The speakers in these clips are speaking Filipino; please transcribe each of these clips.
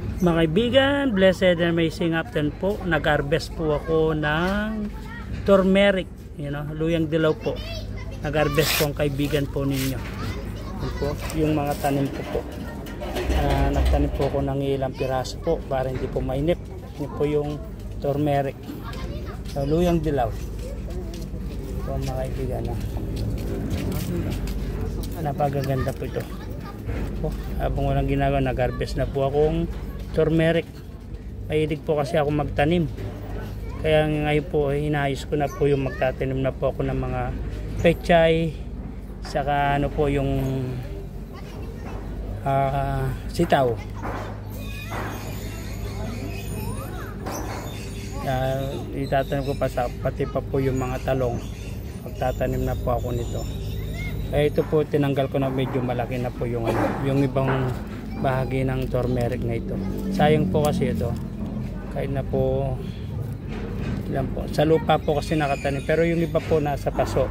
Mga kaibigan, blessed and amazing afternoon po. Nag-harvest po ako ng turmeric, luyang dilaw po. Nag-harvest po ang kaibigan po ninyo. Yan po, yung mga tanim ko po. Nagtanim po ako ng ilang piraso po para hindi po mainip. Yan po yung turmeric. So, luyang dilaw. So, mga kaibigan, napagaganda po ito. Habang walang ginagawa, nag-harvest na po akong turmeric. Mahilig po kasi ako magtanim. Kaya ngayon po inayos ko na po yung magtatanim na po ako ng mga pechay, saka po yung sitaw. Itatanim ko pati pa po yung mga talong. Magtatanim na po ako nito. Kaya ito po tinanggal ko na medyo malaki na po yung ibang bahagi ng turmeric na ito. Sayang po kasi ito. Kahit na po ilan po. Sa lupa po kasi nakatanim. Pero yung iba po nasa paso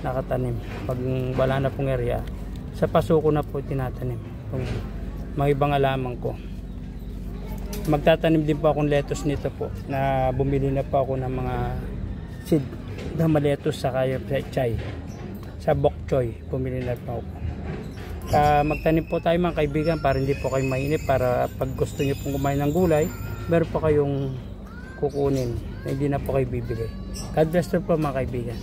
nakatanim. Pag wala na pong area, sa paso ko na po tinatanim. Yung mga ibang alaman ko. Magtatanim din po akong lettuce nito po. Na bumili na po ako ng mga seed na lettuce sa kaya chai. Sa bok choy, bumili na po ako. Magtanim po tayo mga kaibigan para hindi po kayo mainip, para pag gusto nyo pong kumain ng gulay, meron po kayong kukunin na hindi na po kayo bibili. God bless po mga kaibigan.